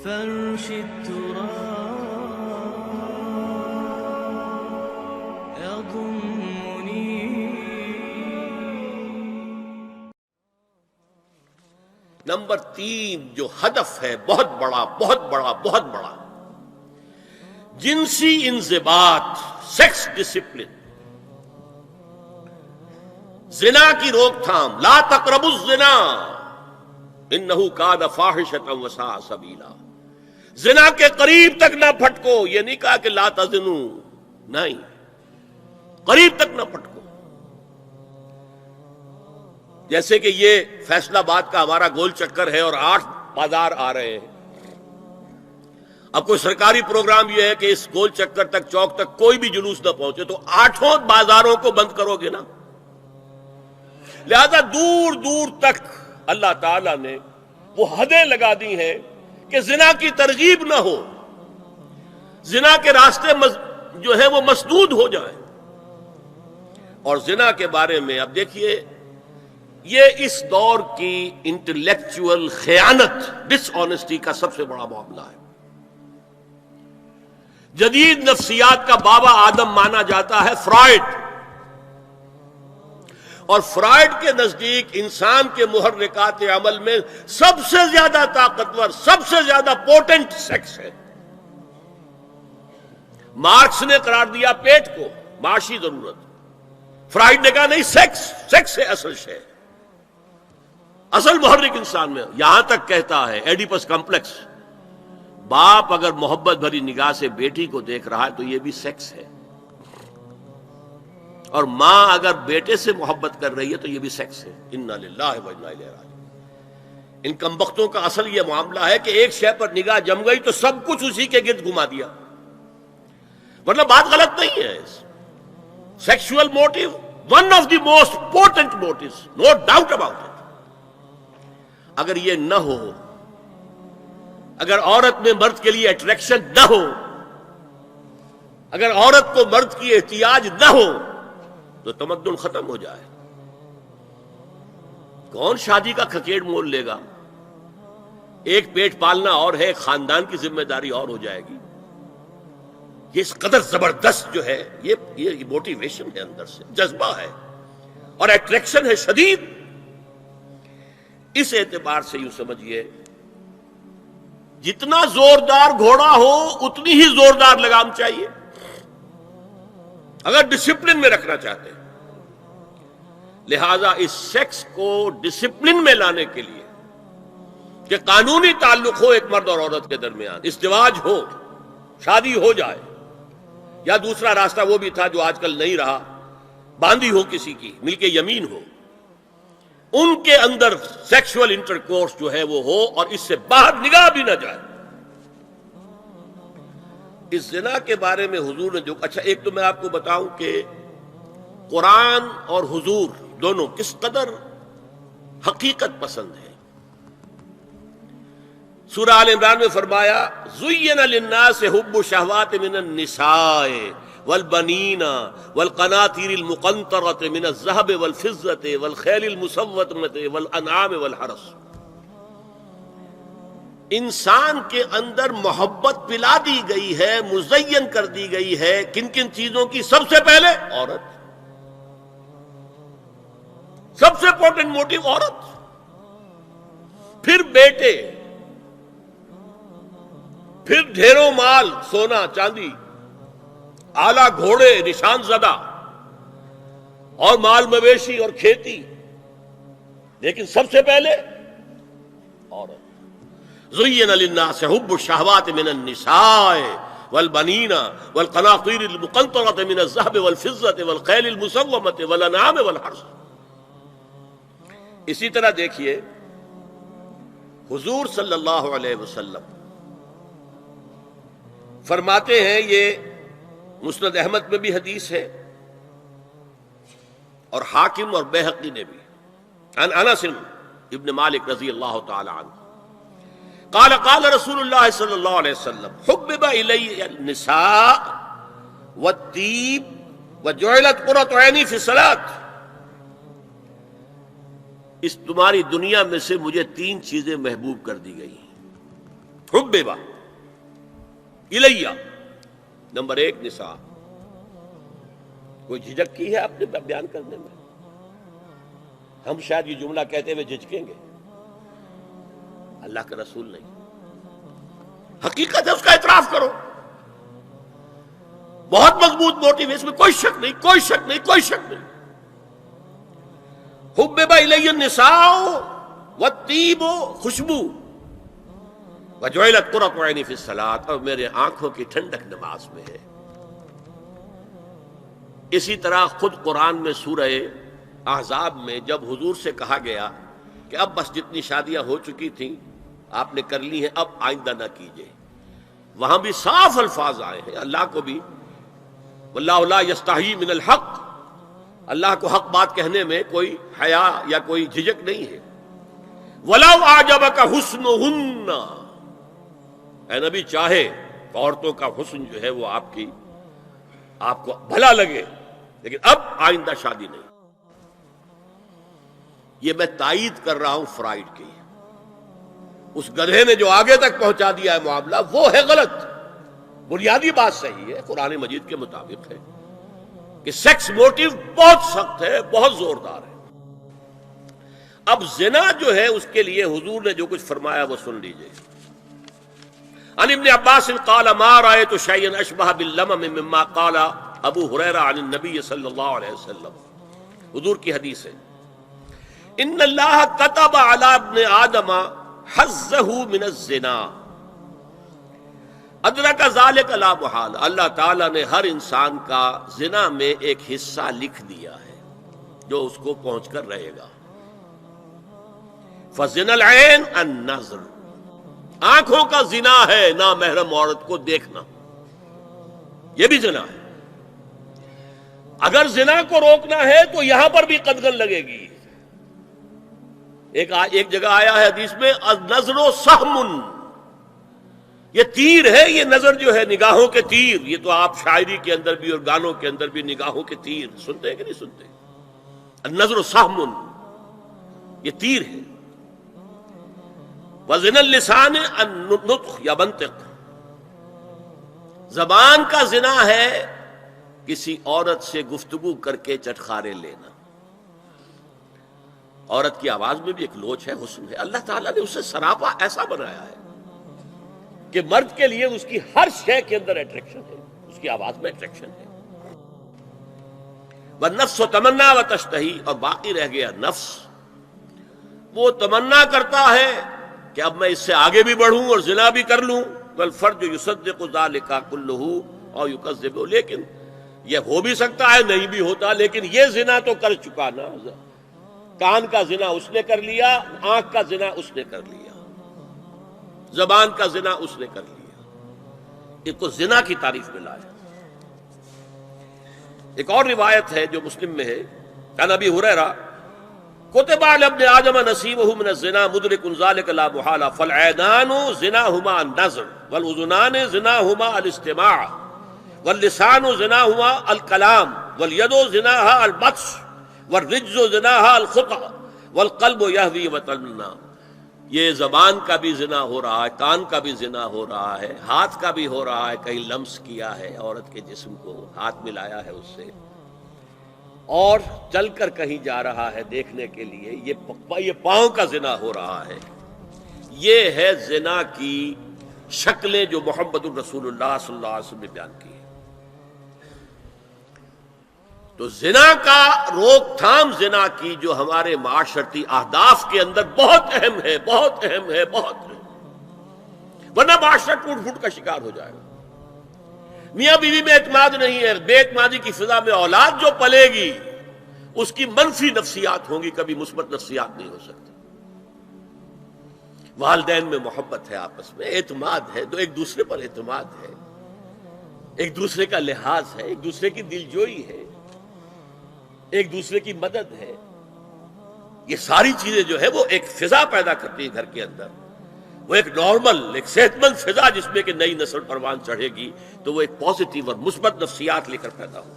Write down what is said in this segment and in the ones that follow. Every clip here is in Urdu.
فرش التراب يضمني. نمبر 3 جو ہدف ہے بہت بڑا بہت بڑا بہت بڑا، جنسی انضباط، سیکس ڈسپلن، زنا کی روک تھام. لا تقربوا الزنا انہ کان فاحشۃ وساء سبیلا. زنا کے قریب تک نہ پھٹکو. یہ نہیں کہا کہ لا تزنوا، نہیں، قریب تک نہ پھٹکو. جیسے کہ یہ فیصل آباد کا ہمارا گول چکر ہے اور 8 بازار آ رہے ہیں. اب کوئی سرکاری پروگرام یہ ہے کہ اس گول چکر تک، چوک تک کوئی بھی جلوس نہ پہنچے، تو 8 بازاروں کو بند کرو گے نا. لہذا دور دور تک اللہ تعالیٰ نے وہ حدیں لگا دی ہیں کہ زنا کی ترغیب نہ ہو، زنا کے راستے جو ہے وہ مسدود ہو جائیں. اور زنا کے بارے میں اب دیکھیے، یہ اس دور کی انٹلیکچوئل خیانت، ڈس آنیسٹی کا سب سے بڑا معاملہ ہے. جدید نفسیات کا بابا آدم مانا جاتا ہے فرائڈ، اور فرائڈ کے نزدیک انسان کے محرکات عمل میں سب سے زیادہ طاقتور، سب سے زیادہ پوٹنٹ سیکس ہے. مارکس نے قرار دیا پیٹ کو معاشی ضرورت، فرائڈ نے کہا نہیں، سیکس ہے اصل شے، اصل محرک انسان میں. یہاں تک کہتا ہے ایڈیپس کمپلیکس، باپ اگر محبت بھری نگاہ سے بیٹی کو دیکھ رہا ہے تو یہ بھی سیکس ہے، اور ماں اگر بیٹے سے محبت کر رہی ہے تو یہ بھی سیکس ہے. انا للہ و انا الیہ راجعون. ان کمبختوں کا اصل یہ معاملہ ہے کہ ایک شے پر نگاہ جم گئی تو سب کچھ اسی کے گرد گھما دیا. مطلب بات غلط نہیں ہے. Sexual motive one of the most important motives, no doubt about it. اگر یہ نہ ہو، اگر عورت میں مرد کے لیے اٹریکشن نہ ہو، اگر عورت کو مرد کی احتیاج نہ ہو تو تمدن ختم ہو جائے. کون شادی کا کھکیڑ مول لے گا؟ ایک پیٹ پالنا اور ہے، ایک خاندان کی ذمہ داری اور ہو جائے گی. یہ اس قدر زبردست جو ہے، یہ موٹیویشن ہے، اندر سے جذبہ ہے اور اٹریکشن ہے شدید. اس اعتبار سے یوں سمجھیے، جتنا زوردار گھوڑا ہو اتنی ہی زوردار لگام چاہیے اگر ڈسپلن میں رکھنا چاہتے ہیں. لہذا اس سیکس کو ڈسپلن میں لانے کے لیے کہ قانونی تعلق ہو ایک مرد اور عورت کے درمیان، ازدواج ہو، شادی ہو جائے، یا دوسرا راستہ وہ بھی تھا جو آج کل نہیں رہا، باندھی ہو کسی کی، مل کے یمین ہو، ان کے اندر سیکشول انٹرکورس جو ہے وہ ہو اور اس سے باہر نگاہ بھی نہ جائے. اس زنا کے بارے میں حضور نے جو اچھا، ایک تو میں آپ کو بتاؤں کہ قرآن اور حضور دونوں کس قدر حقیقت پسند ہے. سورہ آل عمران میں فرمایا زُيِّنَ لِلنَّاسِ حُبُّ الشَّهَوَاتِ مِنَ النِّسَاءِ وَالْبَنِينَ وَالْقَنَاطِيرِ الْمُقَنطَرَةِ مِنَ الذَّهَبِ وَالْفِضَّةِ وَالْخَيْلِ الْمُسَوَّمَةِ وَالْأَنْعَامِ وَالْحَرْثِ. انسان کے اندر محبت پلا دی گئی ہے، مزین کر دی گئی ہے. کن کن چیزوں کی؟ سب سے پہلے عورت، سب سے امپورٹنٹ موٹیو عورت، پھر بیٹے، پھر ڈھیروں مال، سونا چاندی، اعلیٰ گھوڑے نشان زدہ، اور مال مویشی اور کھیتی، لیکن سب سے پہلے عورت. زُيِّنَ لِلنَّاسِ حُبُّ الشَّهَوَاتِ مِنَ النِّسَاءِ وَالْبَنِينَ وَالْقَنَاطِيرِ الْمُقَنطَرَةِ مِنَ الذَّهَبِ وَالْفِضَّةِ وَالْخَيْلِ الْمُسَوَّمَةِ وَالْأَنْعَامِ وَالْحَرْثِ. اسی طرح دیکھیے حضور صلی اللہ علیہ وسلم فرماتے ہیں، یہ مسند احمد میں بھی حدیث ہے اور حاکم اور بیہقی نے بھی، عن انس ابن مالک رضی اللہ تعالی عنہ قال قال رسول اللہ صلی اللہ علیہ وسلم حبب الی النساء والطیب وجعلت قرۃ عینی فی الصلاۃ. اس تمہاری دنیا میں سے مجھے 3 چیزیں محبوب کر دی گئی، حببا الیہ، نمبر 1 نساء. کوئی جھجک کی ہے اپنے بیان کرنے میں؟ ہم شاید یہ جملہ کہتے ہوئے جھجکیں گے، اللہ کا رسول نہیں. حقیقت ہے، اس کا اعتراف کرو. بہت مضبوط موٹیو ہے، اس میں کوئی شک نہیں، کوئی شک نہیں، کوئی شک نہیں. حبب الی النساء والطیب، خوشبو، وجعلت قرۃ عینی فی الصلاۃ، اور میرے آنکھوں کی ٹھنڈک نماز میں ہے. اسی طرح خود قرآن میں سورہ احزاب میں جب حضور سے کہا گیا کہ اب بس جتنی شادیاں ہو چکی تھیں آپ نے کر لی ہیں، اب آئندہ نہ کیجیے، وہاں بھی صاف الفاظ آئے ہیں. اللہ کو بھی واللہ لا یستحیی من الحق، اللہ کو حق بات کہنے میں کوئی حیا یا کوئی جھجک نہیں ہے. وَلَوْ أَعْجَبَكَ حُسْنُهُنَّ، اے نبی چاہے عورتوں کا حسن جو ہے وہ آپ کو بھلا لگے، لیکن اب آئندہ شادی نہیں. یہ میں تائید کر رہا ہوں فرائڈ کی. اس گدھے نے جو آگے تک پہنچا دیا ہے معاملہ وہ ہے غلط. بنیادی بات صحیح ہے، قرآن مجید کے مطابق ہے کہ سیکس موٹیو بہت سخت ہے، بہت زوردار ہے. اب زنا جو ہے اس کے لیے حضور نے جو کچھ فرمایا وہ سن لیجئے. عن ابن عباس قال ما رأيت شيئا اشبه باللمم مما قال ابو ہریرہ عن النبی صلی اللہ علیہ وسلم. حضور کی حدیث ہے، ان اللہ كتب على ابن آدم حظه من الزنا ادرک ذلک لا محال. اللہ تعالیٰ نے ہر انسان کا زنا میں ایک حصہ لکھ دیا ہے جو اس کو پہنچ کر رہے گا. فزنا العین النظر، آنکھوں کا زنا ہے نامحرم عورت کو دیکھنا، یہ بھی زنا ہے. اگر زنا کو روکنا ہے تو یہاں پر بھی قدغن لگے گی. ایک جگہ آیا ہے حدیث میں النظر سہم، یہ تیر ہے. یہ نظر جو ہے نگاہوں کے تیر، یہ تو آپ شاعری کے اندر بھی اور گانوں کے اندر بھی نگاہوں کے تیر سنتے ہیں کہ نہیں سنتے؟ النظر سہم، یہ تیر ہے. وزن اللسان النطق یا منطق، زبان کا زنا ہے کسی عورت سے گفتگو کر کے چٹخارے لینا. عورت کی آواز میں بھی ایک لوچ ہے، حسن ہے. اللہ تعالیٰ نے اسے سراپا ایسا بنایا ہے کہ مرد کے لیے اس کی ہر شے کے اندر اٹریکشن ہے، اس کی آواز میں اٹریکشن ہے. والنفس تمنا و تشتہی، اور باقی رہ گیا نفس، وہ تمنا کرتا ہے کہ اب میں اس سے آگے بھی بڑھوں اور زنا بھی کر لوں. والفرج یصدق ذلک کلہ او یکذب، لیکن یہ ہو بھی سکتا ہے نہیں بھی ہوتا، لیکن یہ زنا تو کر چکا نا. کان کا زنا اس نے کر لیا، آنکھ کا زنا اس نے کر لیا، زبان کا زنا اس نے کر لیا. اس کو زنا کی تعریف میں لایا. ایک اور روایت ہے جو مسلم میں ہے، عن ابی ہریرہ کتب علی ابن آدم نصیبہ من الزنا مدرک ذلک لا محالہ فالعینان زناہما النظر والاذنان زناہما الاستماع واللسان زناہما الکلام والید زناہا البطش والرجز زناہا الخطأ والقلب یہوی وتمنا. یہ زبان کا بھی زنا ہو رہا ہے، کان کا بھی زنا ہو رہا ہے، ہاتھ کا بھی ہو رہا ہے. کہیں لمس کیا ہے عورت کے جسم کو، ہاتھ ملایا ہے اس سے، اور چل کر کہیں جا رہا ہے دیکھنے کے لیے، یہ پاؤں کا زنا ہو رہا ہے. یہ ہے زنا کی شکلیں جو محمد الرسول اللہ صلی اللہ علیہ وسلم نے بیان کی ہے. تو زنا کا روک تھام، زنا کی جو ہمارے معاشرتی اہداف کے اندر بہت اہم ہے، بہت اہم ہے، بہت اہم، ورنہ معاشرہ ٹوٹ پھوٹ کا شکار ہو جائے گا. میاں بیوی میں اعتماد نہیں ہے، بے اعتمادی کی فضا میں اولاد جو پلے گی اس کی منفی نفسیات ہوں گی، کبھی مثبت نفسیات نہیں ہو سکتی. والدین میں محبت ہے، آپس میں اعتماد ہے، تو ایک دوسرے پر اعتماد ہے، ایک دوسرے کا لحاظ ہے، ایک دوسرے کی دلجوئی ہے، ایک دوسرے کی مدد ہے. یہ ساری چیزیں جو ہے وہ ایک فضا پیدا کرتی ہے گھر کے اندر. وہ ایک نارمل، ایک صحت مند فضا جس میں کہ نئی نسل پروان چڑھے گی تو وہ ایک پازیٹیو اور مثبت نفسیات لے کر پیدا ہو.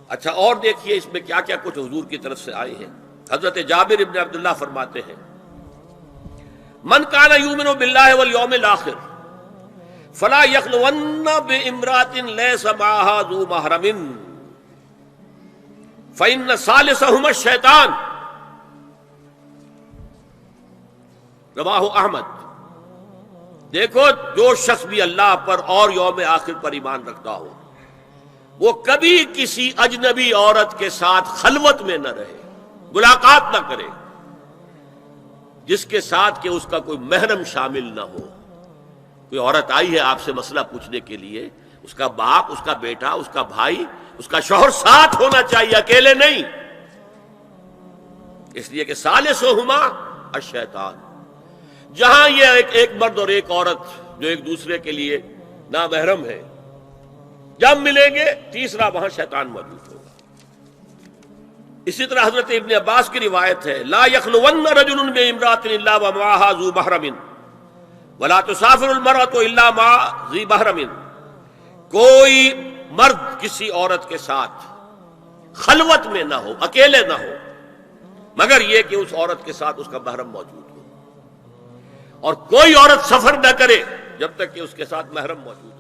اچھا، اور دیکھیے اس میں کیا کیا کچھ حضور کی طرف سے آئے ہیں. حضرت جابر ابن عبداللہ فرماتے ہیں من کان یؤمن باللہ والیوم الآخر فلا یخلون بامرأۃ لیس معہا ذو محرم فإن ثالثہما الشیطان، رواہ احمد۔ دیکھو، جو شخص بھی اللہ پر اور یوم آخر پر ایمان رکھتا ہو وہ کبھی کسی اجنبی عورت کے ساتھ خلوت میں نہ رہے، ملاقات نہ کرے جس کے ساتھ کہ اس کا کوئی محرم شامل نہ ہو۔ کوئی عورت آئی ہے آپ سے مسئلہ پوچھنے کے لیے، اس کا باپ، اس کا بیٹا، اس کا بھائی، اس کا شوہر ساتھ ہونا چاہیے، اکیلے نہیں، اس لیے کہ ثالثہما الشیطان۔ جہاں یہ ایک مرد اور ایک عورت جو ایک دوسرے کے لیے نامحرم ہے، جب ملیں گے تیسرا وہاں شیطان موجود ہوگا۔ اسی طرح حضرت ابن عباس کی روایت ہے، لا یخلون رجل بامرأۃ الا ومعها ذو محرم ولا تسافر المرأة الا مع ذی محرم۔ کوئی مرد کسی عورت کے ساتھ خلوت میں نہ ہو، اکیلے نہ ہو، مگر یہ کہ اس عورت کے ساتھ اس کا محرم موجود ہو، اور کوئی عورت سفر نہ کرے جب تک کہ اس کے ساتھ محرم موجود ہو۔